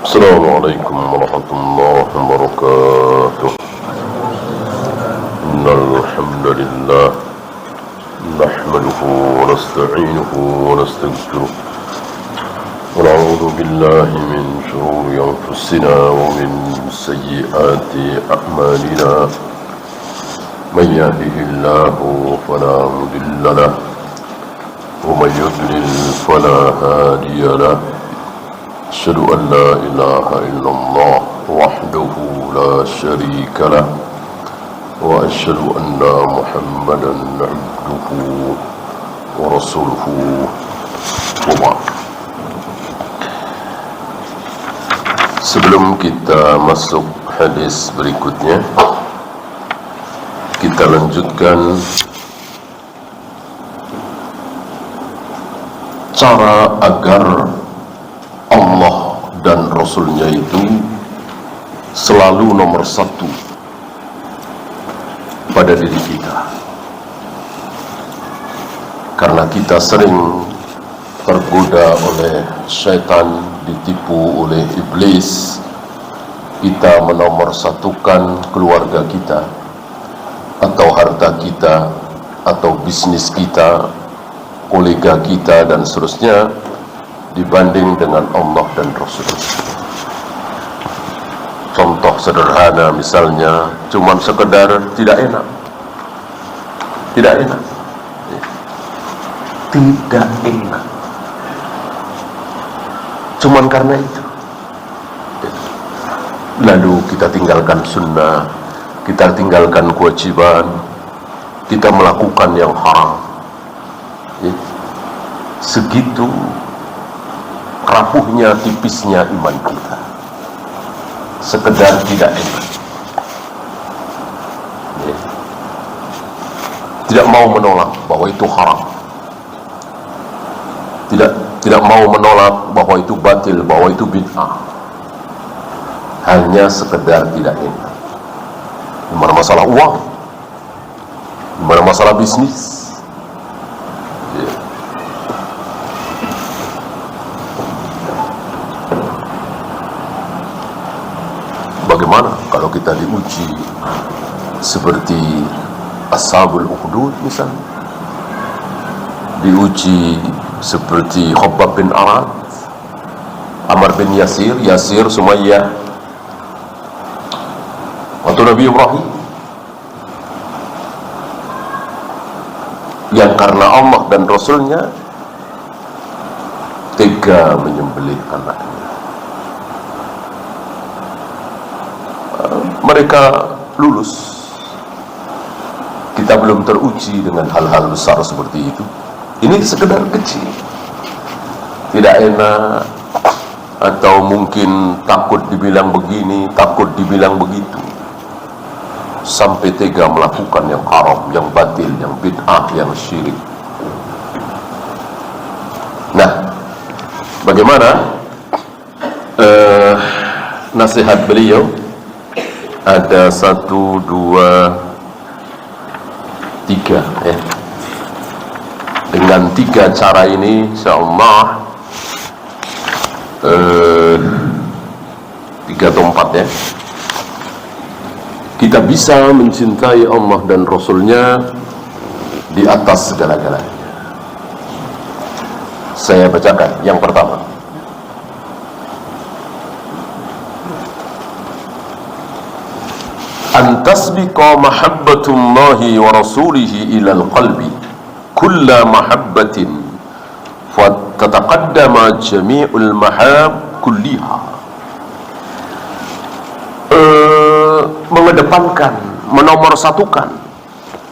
السلام عليكم ورحمة الله وبركاته. إن الحمد لله نحمده ونستعينه ونستغفره ونعوذ بالله من شرور أنفسنا ومن سيئات أعمالنا. من يهده الله فلا مضل له ومن يضلل فلا هادي له. أشهد أن لا إله إلا الله وحده لا شريك له وأشهد أن محمدا عبده ورسوله وبعد. Sebelum kita masuk hadis berikutnya, kita lanjutkan cara agar Allah dan Rasulnya itu selalu nomor satu pada diri kita. Karena kita sering tergoda oleh syaitan, ditipu oleh iblis. Kita menomorsatukan keluarga kita, atau harta kita, atau bisnis kita, kolega kita, dan seterusnya dibanding dengan Allah dan Rasul. Contoh sederhana misalnya, cuman sekedar tidak enak, tidak enak, cuman karena itu. Lalu kita tinggalkan sunnah, kita tinggalkan kewajiban, kita melakukan yang haram. Segitu rapuhnya, tipisnya iman kita. Sekedar tidak enak, tidak mau menolak bahwa itu haram, tidak mau menolak bahwa itu batil, bahwa itu bid'ah. Hanya sekedar tidak enak. Gimana masalah uang, gimana masalah bisnis. Bagaimana kalau kita diuji seperti Ashabul Ukhdud misalnya, diuji seperti Khabbab bin Arad, Ammar bin Yasir, Sumayyah, atau Nabi Ibrahim, yang karena Allah dan Rasulnya tega menyembelih anaknya. Mereka lulus. Kita belum teruji dengan hal-hal besar seperti itu. Ini sekedar kecil, tidak enak, atau mungkin takut dibilang begini, takut dibilang begitu, sampai tega melakukan yang haram, yang batil, yang bid'ah, yang syirik. Nah, bagaimana nasihat beliau? Ada 1, 2, 3 ya. Dengan 3 cara ini insyaallah 3 atau 4 ya, kita bisa mencintai Allah dan Rasulnya di atas segala-galanya. Saya bacakan yang pertama. An tasbiqa mahabbatullahi wa rasulihi ilal qalbi kulla mahabbatin fatataqaddama jami'ul mahab kulliha. Mengedepankan, menomorsatukan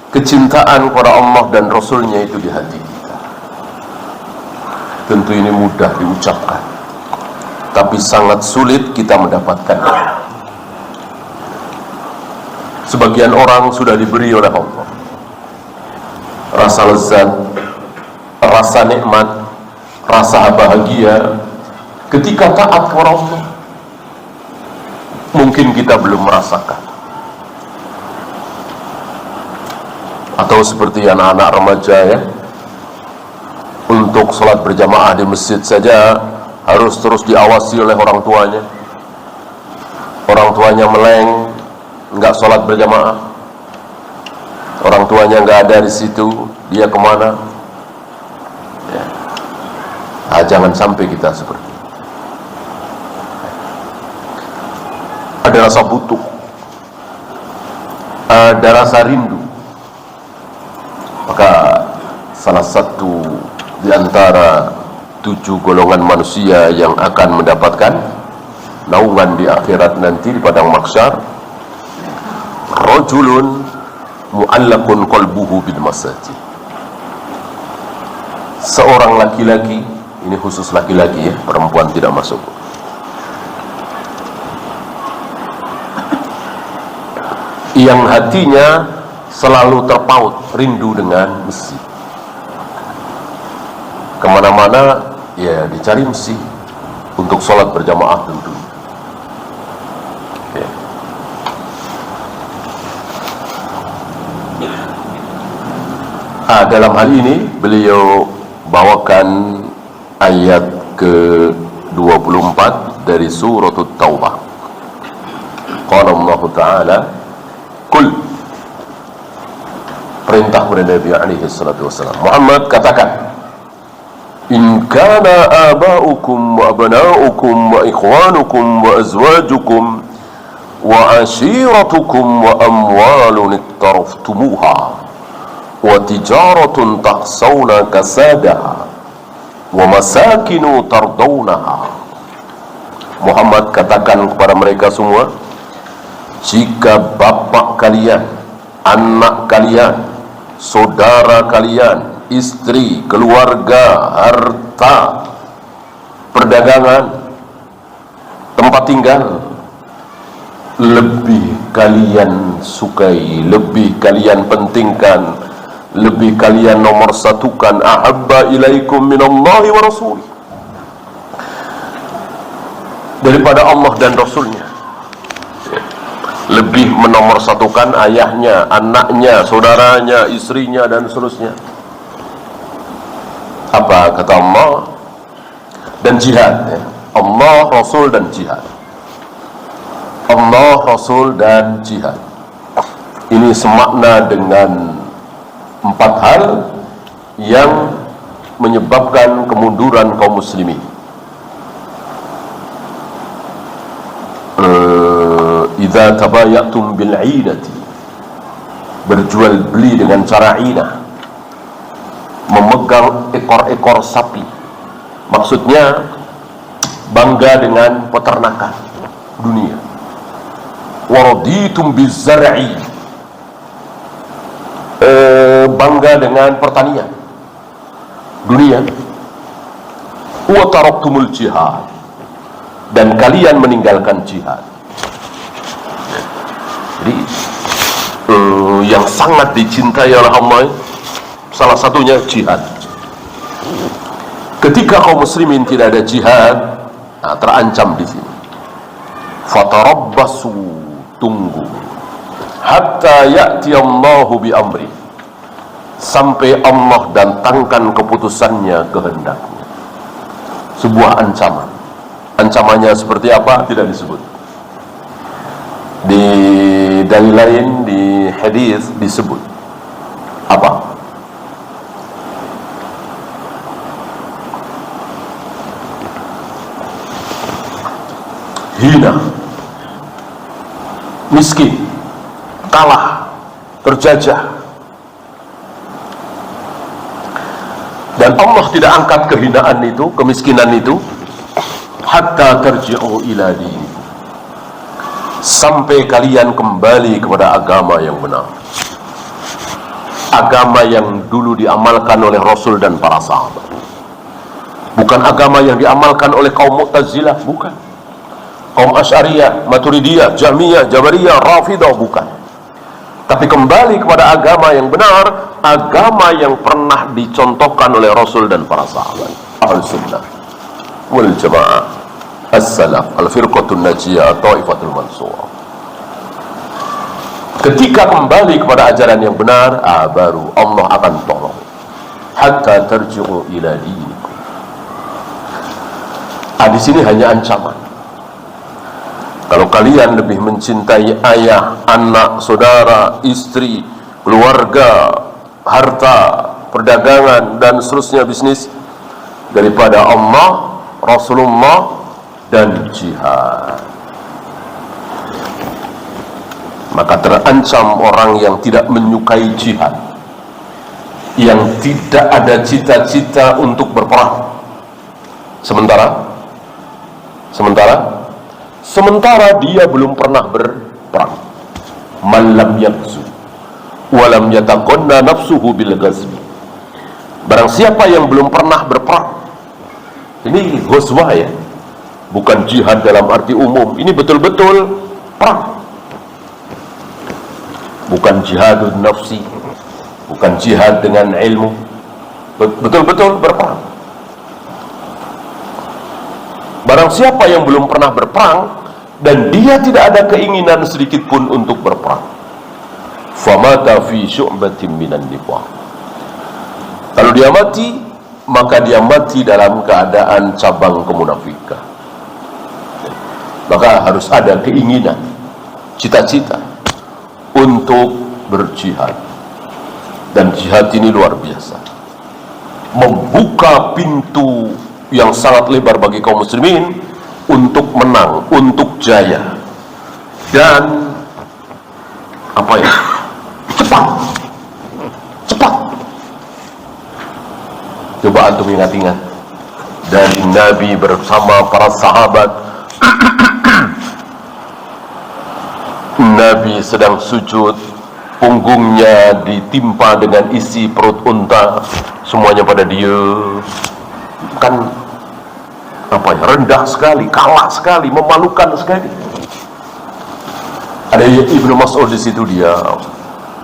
kecintaan kepada Allah dan Rasulnya itu di hati kita. Tentu ini mudah diucapkan, tapi sangat sulit kita mendapatkannya. Sebagian orang sudah diberi oleh Allah rasa lezat, rasa nikmat, rasa bahagia ketika taat kepada Allah. Mungkin kita belum merasakan. Atau seperti anak-anak remaja ya, untuk sholat berjamaah di masjid saja harus terus diawasi oleh orang tuanya. tuanya meleng, nggak sholat berjamaah, orang tuanya nggak ada di situ, dia kemana? Ya. Jangan sampai kita seperti itu. Ada rasa butuh, ada rasa rindu. Maka salah satu di antara 7 golongan manusia yang akan mendapatkan naungan di akhirat nanti di padang mahsyar, rajulun mu'allaqun qalbuhu bil masajid. Seorang laki-laki, ini khusus laki-laki ya, perempuan tidak masuk, yang hatinya selalu terpaut rindu dengan masjid. Kemana-mana ya dicari masjid untuk sholat berjamaah tentu. Ya. Dalam hal ini beliau bawakan ayat ke-24 dari surat At-Taubah. Qala Allah Ta'ala, Kul, perintah kepada Nabi alaihi salatu wassalam, Muhammad, katakan, In kana aba'ukum wa abna'ukum wa ikhwanukum wa azwajukum wa ashiratukum wa amwalun iktaraftumuha wa tijaratun takhsawna kasadaha wa masakinu tardawnaha. Muhammad, katakan kepada mereka semua, jika bapak kalian, anak kalian, saudara kalian, istri, keluarga, harta, perdagangan, tempat tinggal, lebih kalian sukai, lebih kalian pentingkan, lebih kalian nomor satukan, ahabba ilaikum minallahi wa rasulih, daripada Allah dan Rasulnya. Lebih menomorsatukan ayahnya, anaknya, saudaranya, istrinya, dan seterusnya. Apa kata Allah? Dan jihad ya. Allah, Rasul, dan jihad. Allah, Rasul, dan jihad. Ini semakna dengan 4 hal yang menyebabkan kemunduran kaum muslimin. Idza tabayatum bil 'inati, berjual beli dengan cara inah, memegang ekor-ekor sapi, maksudnya bangga dengan peternakan dunia. Waraditum bizar'i, bangga dengan pertanian dunia. Wa taraktumul jihad, dan kalian meninggalkan jihad. Jadi yang sangat dicintai oleh Allah salah satunya jihad. Ketika kaum muslimin tidak ada jihad, terancam di sini. Fatarabbasu, tunggu, hatta ya'ti Allahu bi amri, sampai Allah datangkan keputusannya, kehendaknya. Sebuah ancaman. Ancamannya seperti apa? Tidak disebut. Di dalil lain, di hadis disebut. Apa? Hina, miskin, kalah, terjajah. Dan Allah tidak angkat kehinaan itu, kemiskinan itu, hatta tarji'u ila dini, sampai kalian kembali kepada agama yang benar, agama yang dulu diamalkan oleh Rasul dan para sahabat, bukan agama yang diamalkan oleh kaum Mu'tazilah, bukan, kaum Asy'ariyah, Maturidiyah, Jahmiyah, Jabariyah, Rafidah, bukan, tapi kembali kepada agama yang benar, agama yang pernah dicontohkan oleh Rasul dan para sahabat, Ahlus Sunnah wal Jamaah, As-Salaf, Al-Firqatun Najiyah, Ta'ifatul Mansurah. Ketika kembali kepada ajaran yang benar, baru Allah akan tolong. Hatta tarji'u ila dinikum. Di sini hanya ancaman. Kalau kalian lebih mencintai ayah, anak, saudara, istri, keluarga, harta, perdagangan, dan seterusnya bisnis daripada Allah, Rasulullah, dan jihad, maka terancam orang yang tidak menyukai jihad, yang tidak ada cita-cita untuk berperang. Sementara dia belum pernah berperang. Man lam yaghzu wa lam yataqanna nafsuhu bil ghazwi. Barang siapa yang belum pernah berperang, ini ghazwah ya, bukan jihad dalam arti umum, ini betul-betul perang, bukan jihadun nafsi, bukan jihad dengan ilmu, betul-betul berperang. Barang siapa yang belum pernah berperang dan dia tidak ada keinginan sedikit pun untuk berperang, famata fi syu'batin minan nifaq, kalau dia mati, maka dia mati dalam keadaan cabang kemunafikan. Maka harus ada keinginan, cita-cita untuk berjihad. Dan jihad ini luar biasa, membuka pintu yang sangat lebar bagi kaum muslimin untuk menang, untuk jaya, dan cepat. Coba antum ingat-ingat, dari Nabi bersama para sahabat, Nabi sedang sujud, punggungnya ditimpa dengan isi perut unta, semuanya pada diam, kan rendah sekali, kalah sekali, memalukan sekali. Ada Ibnu Mas'ud di situ diam,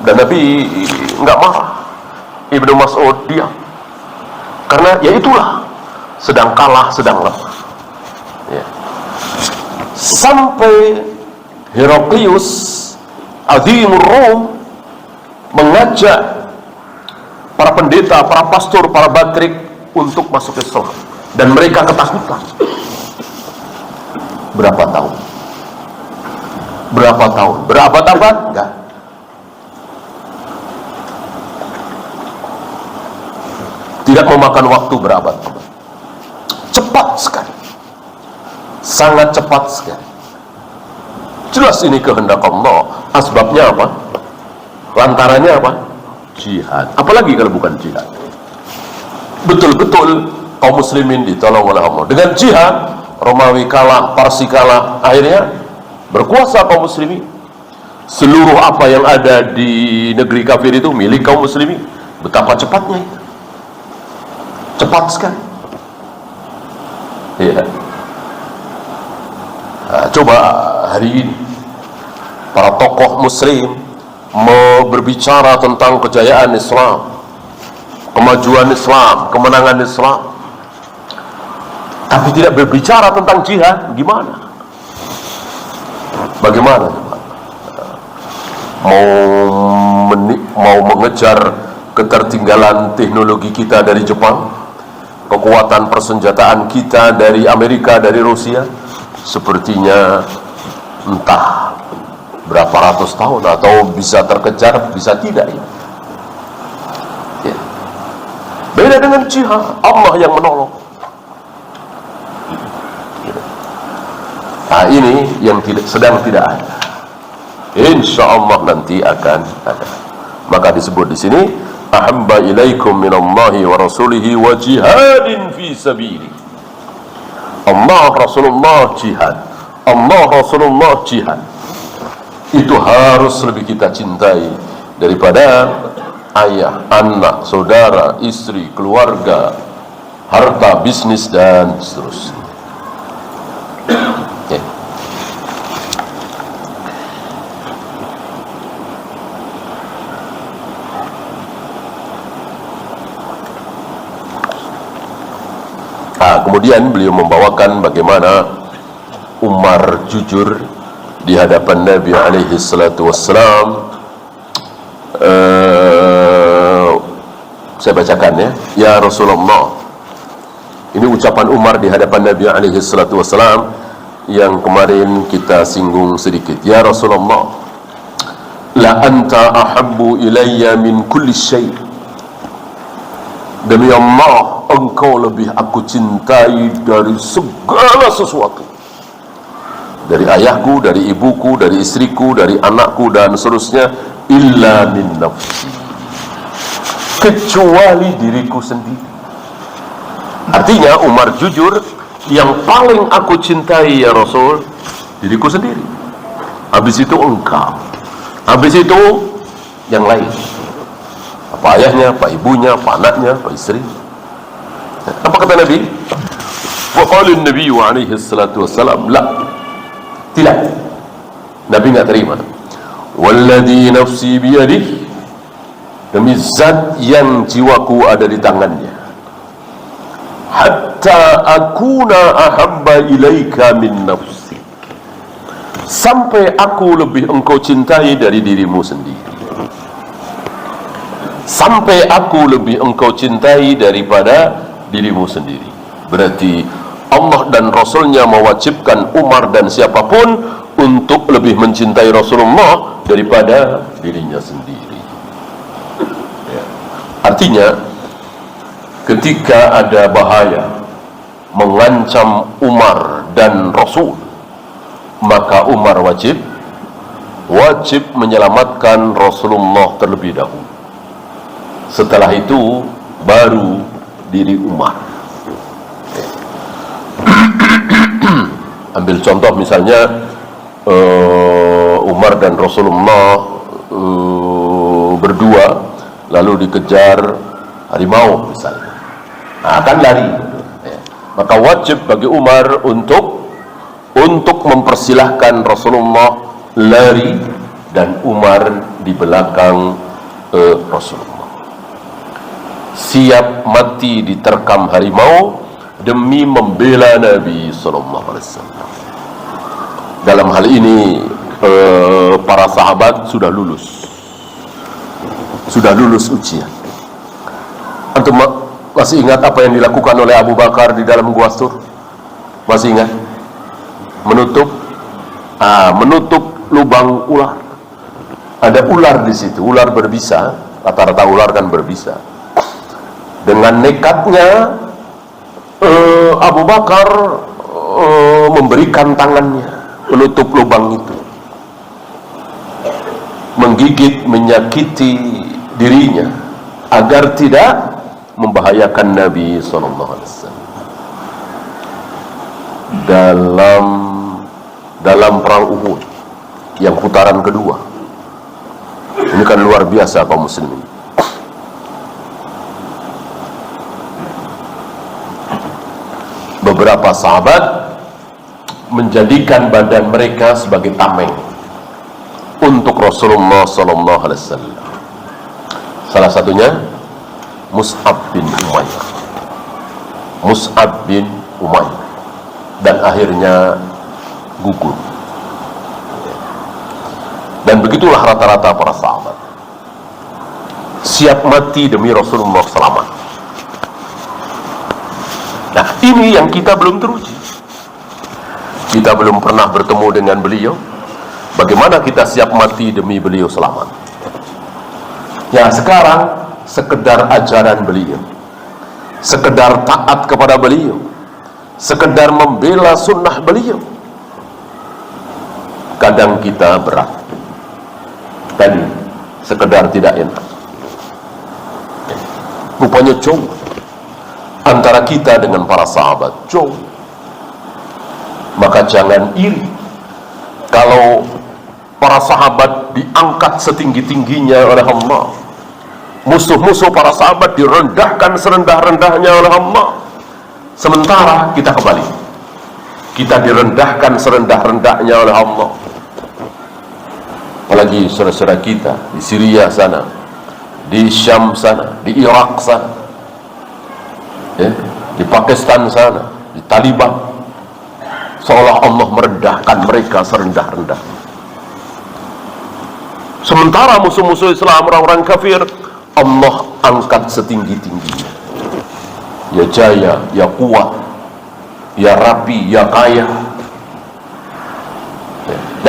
dan Nabi nggak marah. Ibnu Mas'ud diam, karena ya itulah, sedang kalah, sedang lemah ya. Sampai Heraklius Azimur Rum mengajak para pendeta, para pastor, para batrik untuk masuk Islam, dan mereka ketakutan. Berapa tahun? Berabad-abad? Enggak. Tidak memakan waktu berabad-abad. Cepat sekali, sangat cepat sekali. Jelas ini kehendak Allah. Asbabnya apa? Lantarannya apa? Jihad. Apalagi kalau bukan jihad. Betul-betul kaum muslimin ditolong oleh Allah. Dengan jihad, Romawi kalah, Parsi kalah, akhirnya berkuasa kaum muslimin. Seluruh apa yang ada di negeri kafir itu milik kaum muslimin. Betapa cepatnya itu. Cepat sekali. Ya. Nah, coba hari ini para tokoh muslim mau berbicara tentang kejayaan Islam, kemajuan Islam, kemenangan Islam, tapi tidak berbicara tentang jihad, gimana? Bagaimana? Mau mengejar ketertinggalan teknologi kita dari Jepang, kekuatan persenjataan kita dari Amerika, dari Rusia, sepertinya entah berapa ratus tahun, atau bisa terkejar, bisa tidak ya. Beda dengan jihad, Allah yang menolong. Nah, ini yang sedang tidak ada. Insya Allah nanti akan ada. Maka disebut di sini, ahabba ilaikum minallahi wa rasulihi wa jihadin fi sabili. Allah Rasulullah jihad, Allah Rasulullah jihad, itu harus lebih kita cintai daripada ayah, anak, saudara, istri, keluarga, harta, bisnis, dan seterusnya. Okay. Kemudian beliau membawakan bagaimana Umar jujur di hadapan Nabi alaihi salatu wassalam. Saya bacakan ya. Ya Rasulullah, ini ucapan Umar di hadapan Nabi alaihi salatu wassalam. yang kemarin kita singgung sedikit. Ya Rasulullah, la anta ahabbu ilayya min kulli syai'. Demi Allah, engkau lebih aku cintai dari segala sesuatu. Dari ayahku, dari ibuku, dari istriku, dari anakku dan seterusnya. Illa min nafsi, kecuali diriku sendiri. Artinya Umar jujur, yang paling aku cintai ya Rasul, diriku sendiri. Habis itu engkau, habis itu yang lain. Apa ayahnya, apa ibunya, apa anaknya, apa istri. Apa kata Nabi? Wa qala an-nabiy alaihi salatu wassalam, la, tidak. Nabi enggak terima. Walladhi nafsi biyadih, demi zat yang jiwaku ada di tangannya, hatta akuna ahabba ilaika min nafsi, sampai aku lebih engkau cintai dari dirimu sendiri. Sampai aku lebih engkau cintai daripada dirimu sendiri. Berarti Allah dan Rasulnya mewajibkan Umar dan siapapun untuk lebih mencintai Rasulullah daripada dirinya sendiri. Ya. Artinya, ketika ada bahaya mengancam Umar dan Rasul, maka Umar wajib menyelamatkan Rasulullah terlebih dahulu. Setelah itu baru diri Umar. Ambil contoh misalnya, Umar dan Rasulullah berdua lalu dikejar harimau misalnya, akan lari. Maka wajib bagi Umar untuk mempersilahkan Rasulullah lari, dan Umar di belakang Rasulullah, siap mati diterkam harimau demi membela Nabi sallallahu alaihi wasallam. Dalam hal ini para sahabat sudah lulus ujian. Antum masih ingat apa yang dilakukan oleh Abu Bakar di dalam Gua Sur? Masih ingat? Menutup lubang ular. Ada ular di situ, ular berbisa. Rata-rata ular kan berbisa. Dengan nekatnya Abu Bakar memberikan tangannya menutup lubang itu, menggigit, menyakiti dirinya agar tidak membahayakan Nabi SAW. Dalam perang Uhud yang putaran kedua, ini kan luar biasa kaum muslimin. Beberapa sahabat menjadikan badan mereka sebagai tameng untuk Rasulullah sallallahu alaihi wasallam. Salah satunya Mus'ab bin Umair, dan akhirnya gugur. Dan begitulah rata-rata para sahabat, siap mati demi Rasulullah selamat. Nah, ini yang kita belum teruji. Kita belum pernah bertemu dengan beliau. Bagaimana kita siap mati demi beliau selamat? Ya, sekarang sekedar ajaran beliau, sekedar taat kepada beliau, sekedar membela sunnah beliau, kadang kita berat. Tadi sekedar tidak enak. Rupanya jauh antara kita dengan para sahabat, jauh. Maka jangan iri kalau para sahabat diangkat setinggi-tingginya oleh Allah, musuh-musuh para sahabat direndahkan serendah-rendahnya oleh Allah, sementara kita kembali, kita direndahkan serendah-rendahnya oleh Allah. Apalagi saudara-saudara kita di Syria sana, di Syam sana, di Irak sana, ya, di Pakistan sana, di Taliban, seolah Allah merendahkan mereka serendah-rendahnya. Sementara musuh-musuh Islam, orang-orang kafir, Allah angkat setinggi-tingginya. Ya jaya, ya kuat, ya rapi, ya kaya,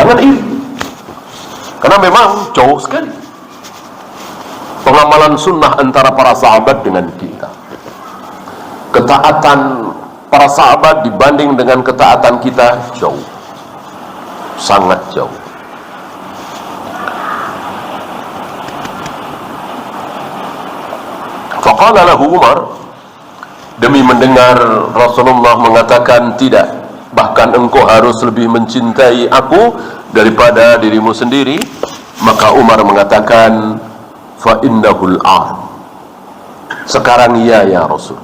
Jangan iri, karena memang jauh sekali pengamalan sunnah antara para sahabat dengan kita. Ketaatan para sahabat dibanding dengan ketaatan kita jauh, sangat jauh. Faqala lahu Umar, demi mendengar Rasulullah mengatakan tidak, bahkan engkau harus lebih mencintai aku daripada dirimu sendiri, maka Umar mengatakan, fa innahul an, sekarang ya Rasul.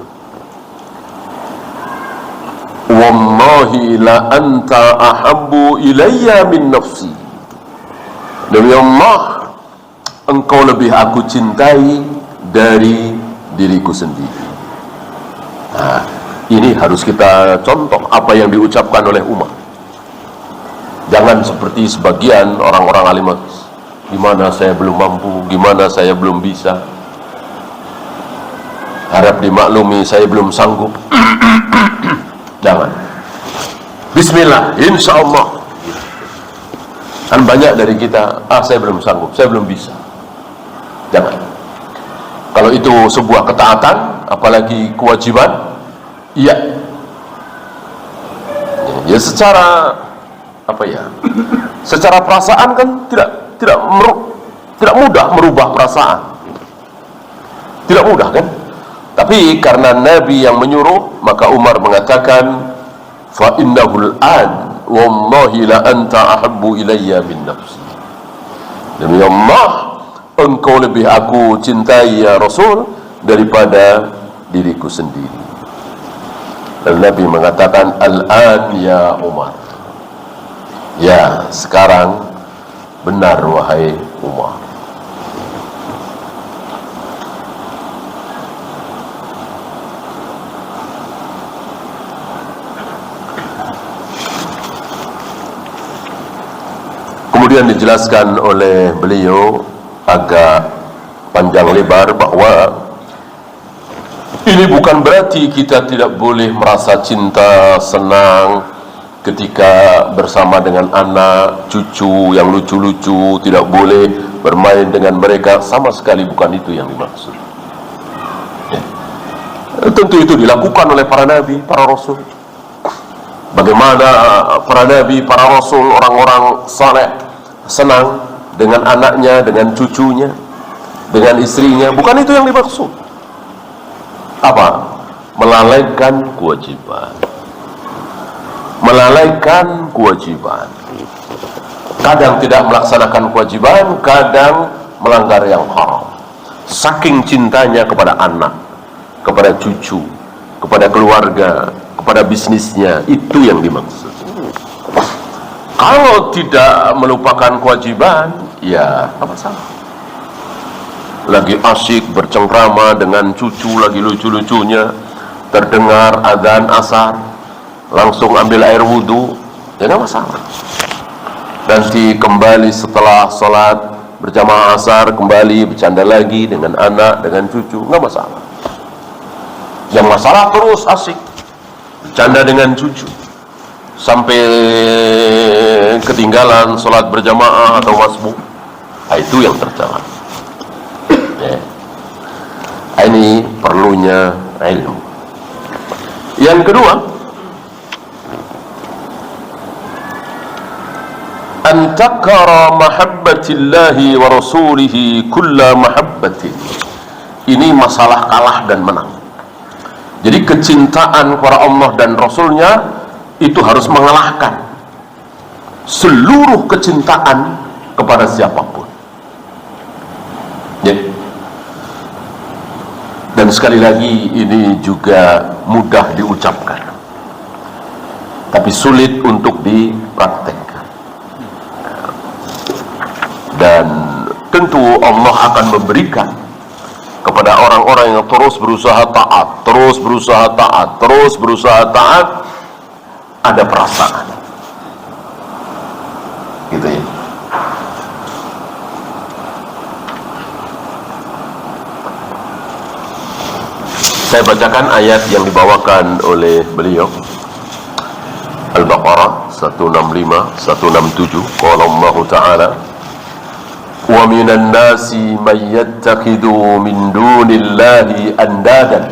Wallahi la anta ahabbu ilayya min nafsi, demi Allah engkau lebih aku cintai dari diriku sendiri. Nah, ini harus kita contoh apa yang diucapkan oleh Umar. Jangan seperti sebagian orang-orang alim, gimana saya belum mampu, gimana saya belum bisa, harap dimaklumi saya belum sanggup. Jangan. Bismillah, insya Allah. Kan banyak dari kita, saya belum sanggup, saya belum bisa. Jangan. Kalau itu sebuah ketaatan, apalagi kewajiban, iya. Ya secara secara perasaan kan tidak mudah merubah perasaan. Tidak mudah kan? Tapi karena Nabi yang menyuruh, maka Umar mengatakan, fa innahul an wallahi la anta ahabbu ilayya min nafsi. Demi Allah, engkau lebih aku cintai ya Rasul daripada diriku sendiri. Dan Nabi mengatakan, al-an ya Umar, ya sekarang benar wahai Umar. Kemudian dijelaskan oleh beliau agak panjang lebar bahwa ini bukan berarti kita tidak boleh merasa cinta, senang ketika bersama dengan anak, cucu yang lucu-lucu, tidak boleh bermain dengan mereka, sama sekali bukan itu yang dimaksud. Ya. Tentu itu dilakukan oleh para nabi, para rasul. Bagaimana para nabi, para rasul, orang-orang saleh senang dengan anaknya, dengan cucunya, dengan istrinya, bukan itu yang dimaksud. Apa? Melalaikan kewajiban. Melalaikan kewajiban. Kadang tidak melaksanakan kewajiban, kadang melanggar yang haram. Saking cintanya kepada anak, kepada cucu, kepada keluarga, kepada bisnisnya, itu yang dimaksud. Kalau tidak melupakan kewajiban, ya apa salah. Lagi asyik bercengkrama dengan cucu, lagi lucu-lucunya, terdengar adzan asar, langsung ambil air wudhu, ya nggak masalah. Nanti kembali setelah sholat berjamaah asar, kembali bercanda lagi dengan anak, dengan cucu, nggak masalah. Yang masalah terus asyik bercanda dengan cucu sampai ketinggalan sholat berjamaah atau masbuk, itu yang tercela. Ya. Ini perlunya ilmu. Yang kedua, an takara mahabbatillahi wa rasulihi kulla mahabbatin. Ini masalah kalah dan menang. Jadi kecintaan kepada Allah dan Rasulnya itu harus mengalahkan seluruh kecintaan kepada siapapun. Ya. Dan sekali lagi ini juga mudah diucapkan, tapi sulit untuk dipraktekkan. Dan tentu Allah akan memberikan kepada orang-orang yang terus berusaha taat, terus berusaha taat, terus berusaha taat, ada perasaan. Gitu ya. Saya bacakan ayat yang dibawakan oleh beliau, Al-Baqarah 1. 165, 167. Qala Allah Ta'ala, wa minan nasi man yattakhidhu min dunillahi andadan.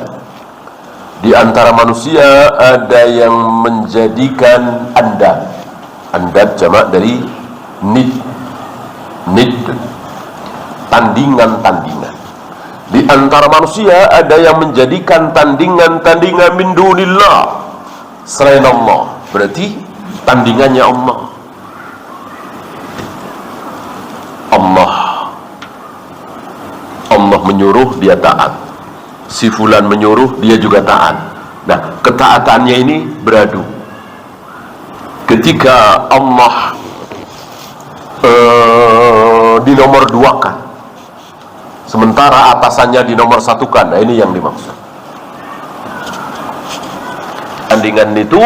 Di antara manusia ada yang menjadikan andad. Andad jamak dari nid. Nid, tandingan-tandingan. Di antara manusia ada yang menjadikan tandingan-tandingan min dunillah, selain Allah. Berarti tandingannya Allah. Allah menyuruh, dia taat. Si fulan menyuruh, dia juga taat. Nah, ketaatannya ini beradu. Ketika Allah dinomor duakan, sementara atasannya dinomor satukan, nah ini yang dimaksud. Tandingan itu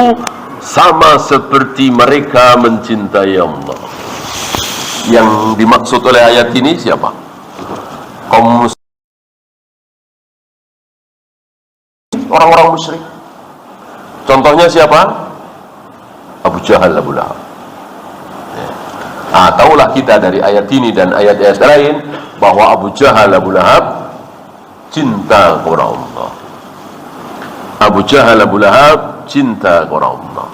sama seperti mereka mencintai Allah. Yang dimaksud oleh ayat ini siapa? Kaum orang-orang musyrik. Contohnya siapa? Abu Jahal, Abu Lahab. Nah, tahulah kita dari ayat ini dan ayat-ayat lain bahwa Abu Jahal, Abu Lahab cinta kepada Allah. Abu Jahal, Abu Lahab cinta kepada Allah.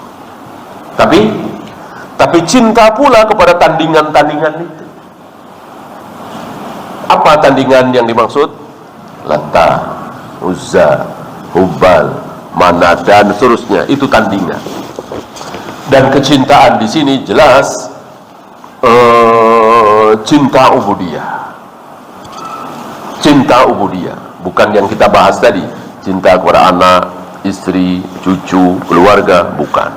Tapi cinta pula kepada tandingan-tandingan itu. Apa tandingan yang dimaksud? Lata, Uzza, Hubal, Manat, dan seterusnya. Itu tandingan. Dan kecintaan di sini jelas cinta ubudiyah. Cinta ubudiyah, bukan yang kita bahas tadi. Cinta kepada anak, istri, cucu, keluarga, bukan.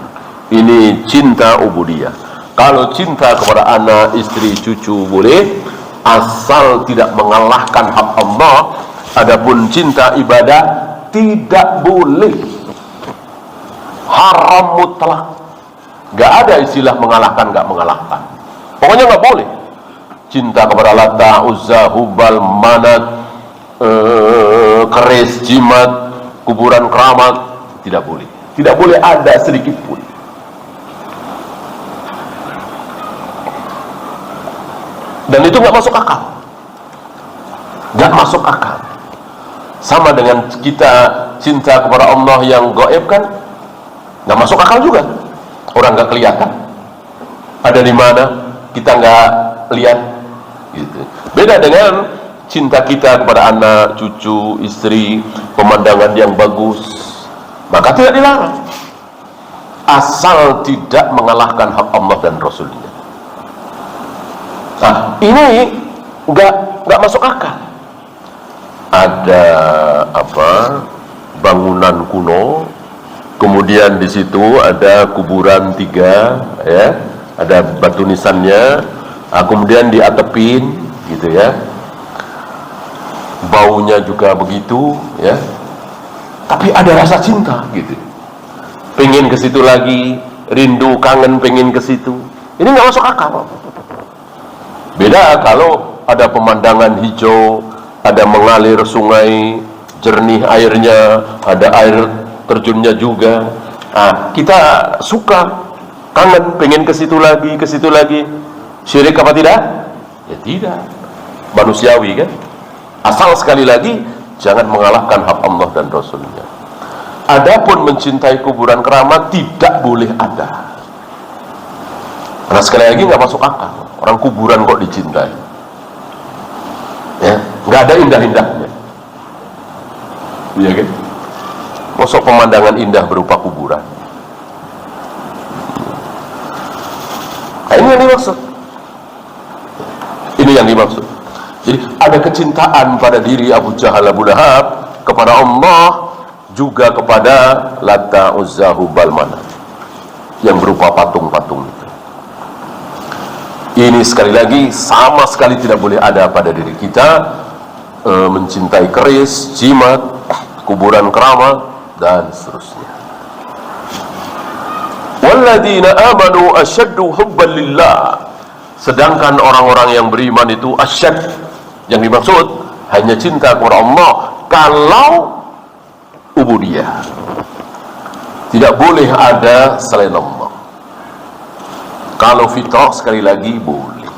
Ini cinta ubudiyah. Kalau cinta kepada anak, istri, cucu boleh, asal tidak mengalahkan hak Allah. Adapun cinta ibadah tidak boleh, haram mutlak. Gak ada istilah mengalahkan, gak mengalahkan. Pokoknya gak boleh. Cinta kepada Lata, Uzza, Hubal, Manat, keris, jimat, kuburan keramat, tidak boleh. Tidak boleh ada sedikit pun. Dan itu gak masuk akal. Gak masuk akal. Sama dengan kita cinta kepada Allah yang gaib kan, gak masuk akal juga. Orang gak kelihatan. Ada di mana kita gak lihat. Gitu. Beda dengan cinta kita kepada anak, cucu, istri, pemandangan yang bagus, maka tidak dilarang, asal tidak mengalahkan hak Allah dan Rasulnya. Nah, ini nggak masuk akal. Ada bangunan kuno, kemudian di situ ada kuburan 3, ya, ada batu nisannya, kemudian diatepin, gitu ya. Baunya juga begitu, ya. Tapi ada rasa cinta, gitu. Pengen ke situ lagi, rindu, kangen, pengen ke situ. Ini nggak masuk akal. Beda kalau ada pemandangan hijau, ada mengalir sungai, jernih airnya, ada air terjunnya juga. Nah, kita suka, kangen, pengen ke situ lagi, ke situ lagi. Syirik apa tidak? Ya tidak. Manusiawi kan? Asal sekali lagi jangan mengalahkan hak Allah dan Rasulnya. Adapun mencintai kuburan keramat tidak boleh ada. Karena sekali lagi nggak masuk akal. Orang kuburan kok dicintai? Ya, nggak ada indah-indahnya. Iya kan? Masuk pemandangan indah berupa kuburan. Nah, ini yang dimaksud. Ini yang dimaksud. Jadi ada kecintaan pada diri Abu Jahal, Abu Lahab kepada Allah, juga kepada Lata, Uzza, Hubal, Manat yang berupa patung-patung itu. Ini sekali lagi sama sekali tidak boleh ada pada diri kita. Mencintai keris, jimat, kuburan keramat, dan seterusnya. Walladzina amanu asyaddu hubban lillah. Sedangkan orang-orang yang beriman itu asyad, yang dimaksud hanya cinta kepada Allah kalau ubudiyah. Tidak boleh ada selain Allah. Kalau fitrah sekali lagi boleh.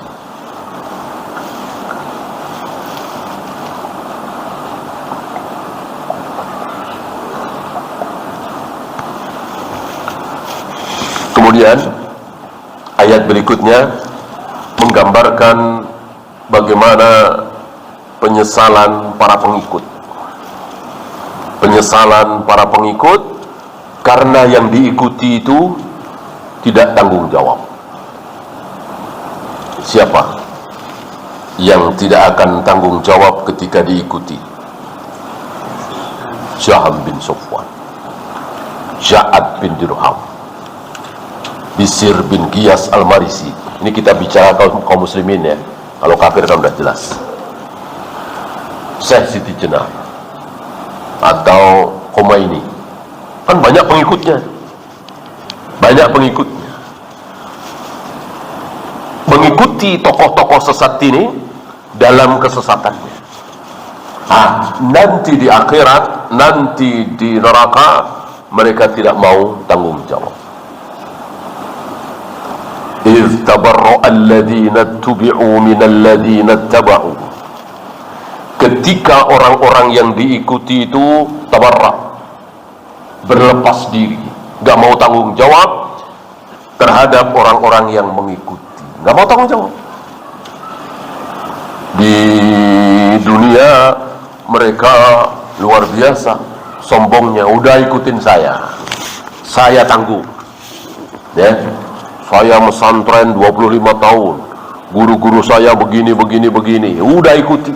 Kemudian ayat berikutnya menggambarkan bagaimana penyesalan para pengikut. Penyesalan para pengikut karena yang diikuti itu tidak tanggung jawab. Siapa yang tidak akan tanggung jawab ketika diikuti? Jaham bin Safwan, Ja'ad bin Dirham, Bisir bin Qiyas al-Marisi. Ini kita bicara kaum muslimin ya. Kalau kafir kan udah jelas. Syekh Siti Jenar atau Khomeini, kan banyak pengikutnya. Banyak pengikutnya. Mengikuti tokoh-tokoh sesat ini dalam kesesatannya. Nanti di akhirat, nanti di neraka, mereka tidak mau tanggung jawab. إِذْ تَبَرَّأَ الَّذِينَ اتُّبِعُوا مِنَ الَّذِينَ اتَّبَعُوا. Ketika orang-orang yang diikuti itu tabarra, berlepas diri, gak mau tanggung jawab terhadap orang-orang yang mengikuti, gak mau tanggung jawab. Di dunia mereka luar biasa sombongnya, udah ikutin saya tanggung ya. Saya mesantren 25 tahun, guru-guru saya begini, udah ikuti.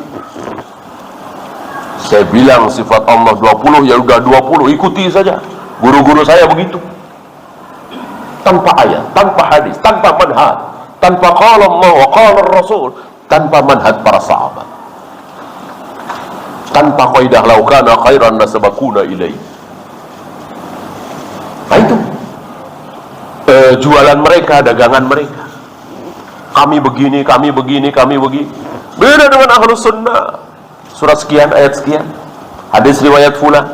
Saya bilang sifat Allah 20, ya udah 20, ikuti saja. Guru-guru saya begitu. Tanpa ayat, tanpa hadis, tanpa manhaj, tanpa qala Allah wa qala Rasul, tanpa manhaj para sahabat, tanpa kaidah law kana khairan lasabaquna ilaihi. Nah itu jualan mereka, dagangan mereka. Kami begini. Beda dengan Ahlus Sunnah. Surat sekian, ayat sekian, hadis riwayat fulan.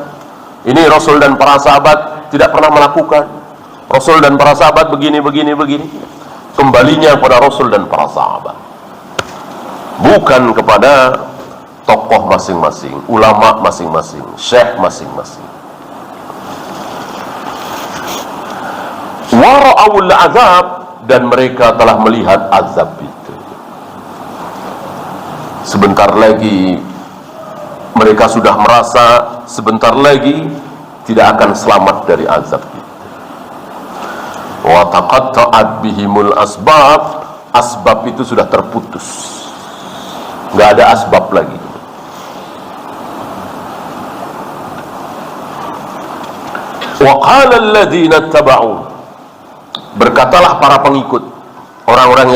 Ini Rasul dan para sahabat tidak pernah melakukan. Rasul dan para sahabat begini. Kembalinya kepada Rasul dan para sahabat, bukan kepada tokoh masing-masing, ulama masing-masing, syekh masing-masing. Wara'awul azab, dan mereka telah melihat azab itu. Sebentar lagi mereka sudah merasa sebentar lagi tidak akan selamat dari azab itu. Wa taqatta'at bihimul asbab, asbab itu sudah terputus, nggak ada asbab lagi. Wa qala alladziina ittaba'u, berkatalah para pengikut, orang-orang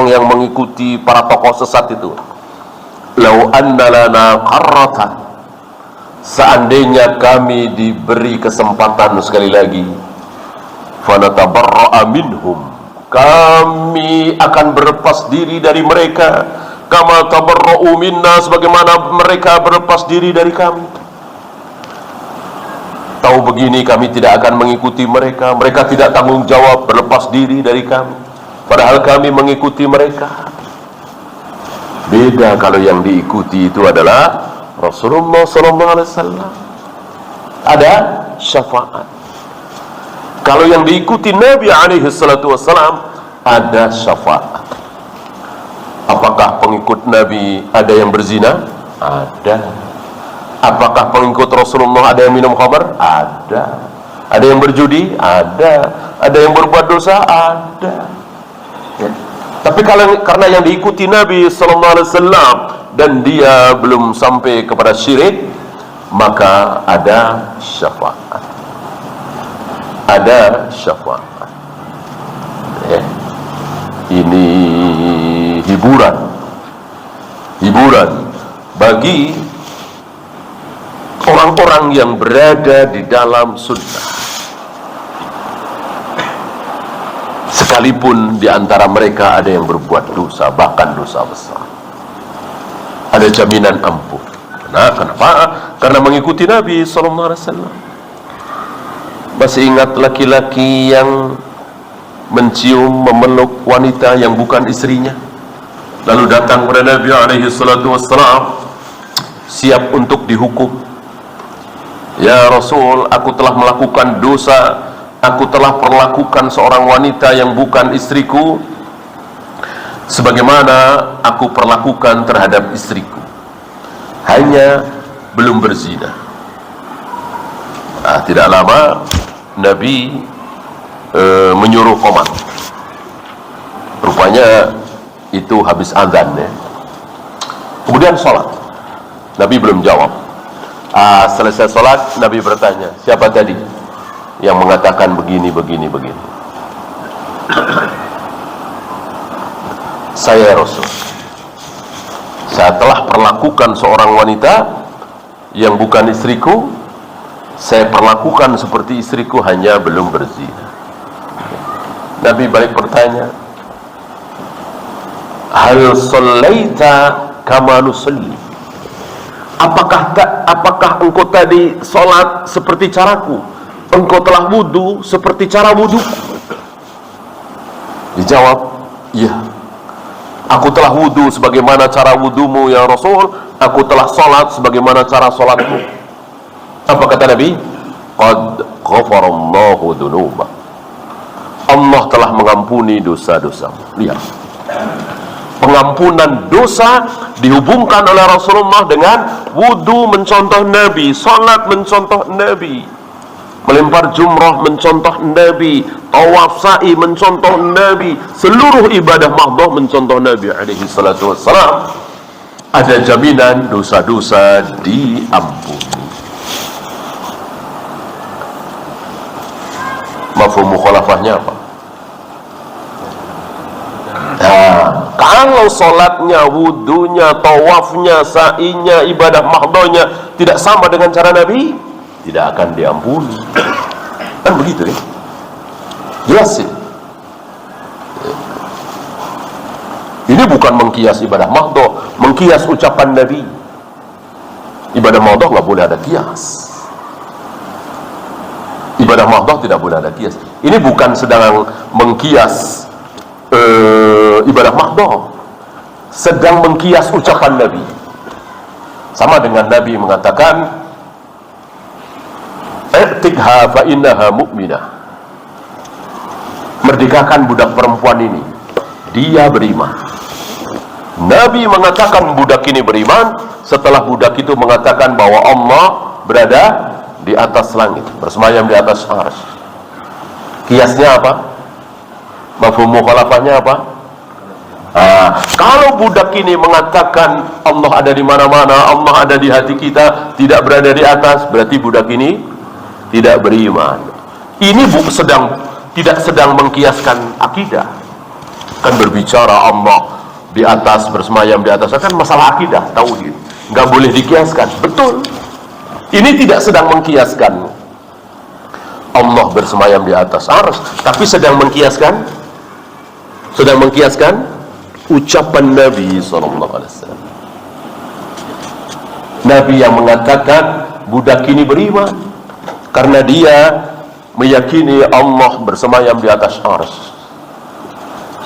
yang mengikuti para tokoh sesat itu, lau anna lana qarratan, seandainya kami diberi kesempatan sekali lagi, fanatabarra'a minhum, kami akan berlepas diri dari mereka, kama tabarra'u minna, sebagaimana mereka berlepas diri dari kami. Tahu begini kami tidak akan mengikuti mereka, mereka tidak tanggung jawab, berlepas diri dari kami, padahal kami mengikuti mereka. Beda kalau yang diikuti itu adalah Rasulullah SAW, ada syafaat. Kalau yang diikuti Nabi SAW, ada syafaat. Apakah pengikut Nabi ada yang berzina? Ada. Apakah pengikut Rasulullah ada yang minum khamar? Ada. Ada yang berjudi? Ada. Ada yang berbuat dosa? Ada. Ya. Tapi karena yang diikuti Nabi SAW dan dia belum sampai kepada syirik, maka ada syafaat. Ada syafaat. Ya. Ini hiburan bagi orang-orang yang berada di dalam sunnah, sekalipun di antara mereka ada yang berbuat dosa, bahkan dosa besar, ada jaminan ampun. Nah, kenapa? Karena mengikuti Nabi SAW. Masih ingat laki-laki yang mencium, memeluk wanita yang bukan istrinya. Lalu datang kepada Nabi alaihi salatu wassalam, siap untuk dihukum. Ya Rasul, aku telah melakukan dosa, aku telah perlakukan seorang wanita yang bukan istriku sebagaimana aku perlakukan terhadap istriku, hanya belum berzina. Tidak lama Nabi menyuruh qomat. Rupanya itu habis azan ya. Kemudian sholat. Nabi belum jawab. Selesai sholat, Nabi bertanya, siapa tadi yang mengatakan begini. Saya Rasul. Saya telah perlakukan seorang wanita yang bukan istriku, saya perlakukan seperti istriku, hanya belum berzina. Nabi balik bertanya, hal sallaita kama nusalli? Apakah engkau tadi sholat seperti caraku? Engkau telah wudu seperti cara wuduku? Dijawab, iya. Aku telah wudu sebagaimana cara wudumu ya Rasul. Aku telah sholat sebagaimana cara sholatmu. Apa kata Nabi? Qad ghafarallahu dzunubak. Allah telah mengampuni dosa-dosamu. Lihat, pengampunan dosa dihubungkan oleh Rasulullah dengan wudu mencontoh Nabi, salat mencontoh Nabi, melempar jumrah mencontoh Nabi, tawaf sa'i mencontoh Nabi, seluruh ibadah mahdoh mencontoh Nabi alaihi salatu wassalam. Ada jaminan dosa-dosa diampuni. Mafhum mukhalafahnya apa? Kalau sholatnya, wudunya, tawafnya, sa'inya, ibadah mahdohnya tidak sama dengan cara Nabi, tidak akan diampuni. Kan begitu ya? Jelasin. Ini bukan mengkias ibadah mahdoh, mengkias ucapan Nabi. Ibadah mahdoh nggak boleh ada kias. Ibadah mahdoh tidak boleh ada kias. Ini bukan sedang mengkias ibadah mahdoh, sedang mengkias ucapan Nabi. Sama dengan Nabi mengatakan, "I'tiqha fa innaha mu'minah." Merdekakan budak perempuan ini, dia beriman. Nabi mengatakan budak ini beriman setelah budak itu mengatakan bahwa Allah berada di atas langit, bersemayam di atas arsy. Kiasnya apa? Mafhum mukhalafahnya apa? Kalau budak ini mengatakan Allah ada di mana-mana, Allah ada di hati kita, tidak berada di atas, berarti budak ini tidak beriman. Ini tidak sedang mengkiaskan akidah. Kan berbicara Allah di atas, bersemayam di atas, kan masalah akidah, tauhid. Nggak boleh dikiaskan. Betul. Ini tidak sedang mengkiaskan Allah bersemayam di atas arsy, tapi sedang mengkiaskan ucapan Nabi SAW. Nabi yang mengatakan budak ini beriman karena dia meyakini Allah bersemayam di atas arsy.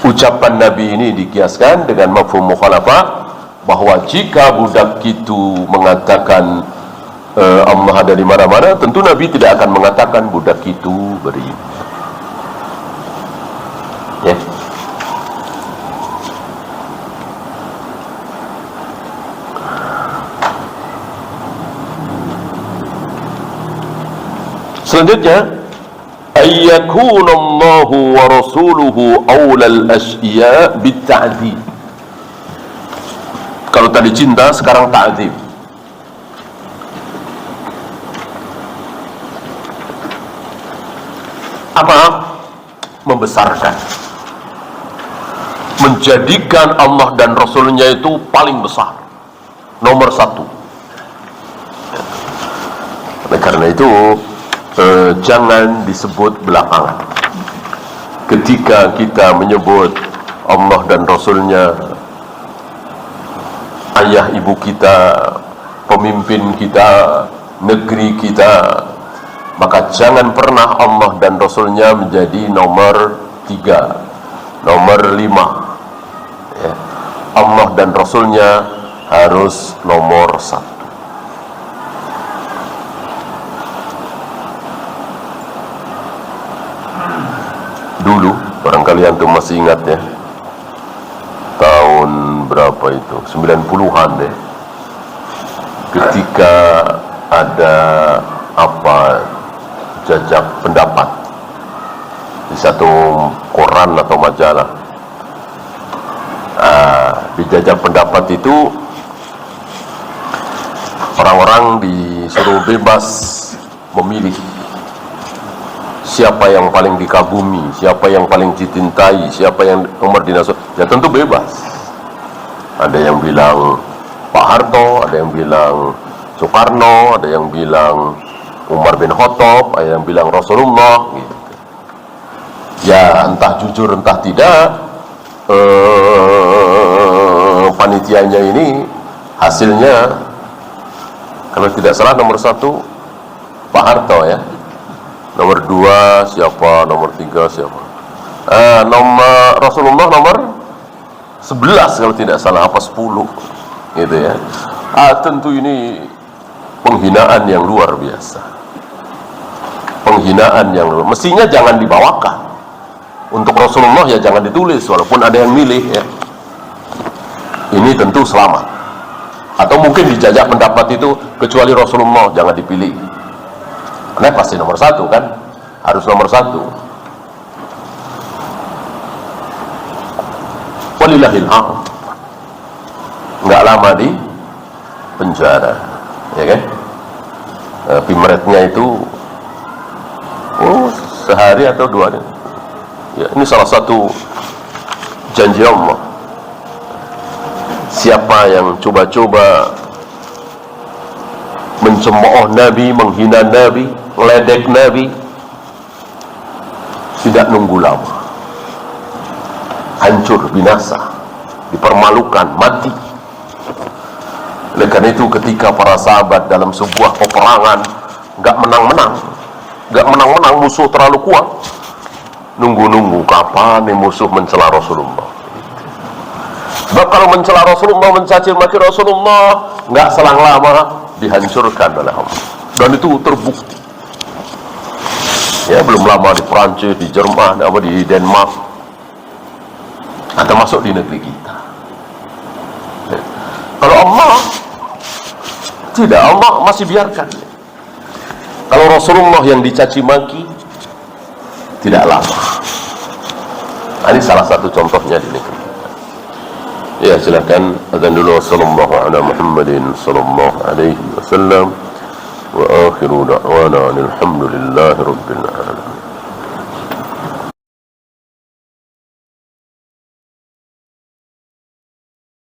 Ucapan Nabi ini dikiaskan dengan mafhum mukhalafah, bahwa jika budak itu mengatakan Allah ada di mana-mana, tentu Nabi tidak akan mengatakan budak itu beriman. Ya. Selanjutnya, ayyakuna Allahu wa rasuluhu awlal asya bitta'dzib. Kalau tadi cinta, sekarang ta'dzib. Apa? Membesarkan, menjadikan Allah dan Rasulnya itu paling besar, nomor satu. Oleh karena itu, jangan disebut belakangan. Ketika kita menyebut Allah dan Rasulnya, ayah ibu kita, pemimpin kita, negeri kita, maka jangan pernah Allah dan Rasulnya menjadi nomor 3. Nomor 5, ya, Allah dan Rasulnya harus nomor 1. Dulu, barangkali antum masih ingat ya, tahun berapa itu, 90-an deh, ketika ada jajak pendapat di satu koran atau majalah. Di jajak pendapat itu orang-orang disuruh bebas memilih siapa yang paling dikagumi, siapa yang paling dicintai, siapa yang nomor dinasut. Ya tentu bebas. Ada yang bilang Pak Harto, ada yang bilang Soekarno, ada yang bilang Umar bin Khattab, ada yang bilang Rasulullah gitu. Ya entah jujur entah tidak, panitianya ini hasilnya kalau tidak salah nomor 1 Pak Harto ya, nomor 2 siapa, nomor 3 siapa, nomor Rasulullah nomor 11 kalau tidak salah, apa 10 gitu ya. Tentu ini penghinaan yang luar biasa, penghinaan yang mestinya jangan dibawakan. Untuk Rasulullah ya jangan ditulis, walaupun ada yang milih ya. Ini tentu selamat. Atau mungkin dijajak pendapat itu kecuali Rasulullah jangan dipilih. Karena pasti nomor 1 kan, harus nomor 1. Walillahil hamd. Nggak lama di penjara, ya kan? Pimretnya itu sehari atau 2 hari. Ya, ini salah satu janji Allah. Siapa yang coba-coba mencemooh Nabi, menghina Nabi, meledek Nabi, tidak nunggu lama, hancur, binasa, dipermalukan, mati. Oleh karena itu ketika para sahabat dalam sebuah peperangan nggak menang-menang, musuh terlalu kuat, nunggu-nunggu kapan nih musuh mencela Rasulullah. Sebab kalau mencela Rasulullah, mencaci maki Rasulullah, nggak selang lama dihancurkan oleh Allah. Dan itu terbukti. Ya, belum lama di Prancis, di Jerman, di Denmark, atau masuk di negeri kita. Ya. Kalau Allah tidak, Allah masih biarkan. Kalau Rasulullah yang dicaci maki, tidak lama. Ini salah satu contohnya di negeri. Ya, silakan azan dulu. Sallallahu ala Muhammadin sallallahu alaihi wasallam wa akhiru da'wana alhamdulillahi rabbil alamin.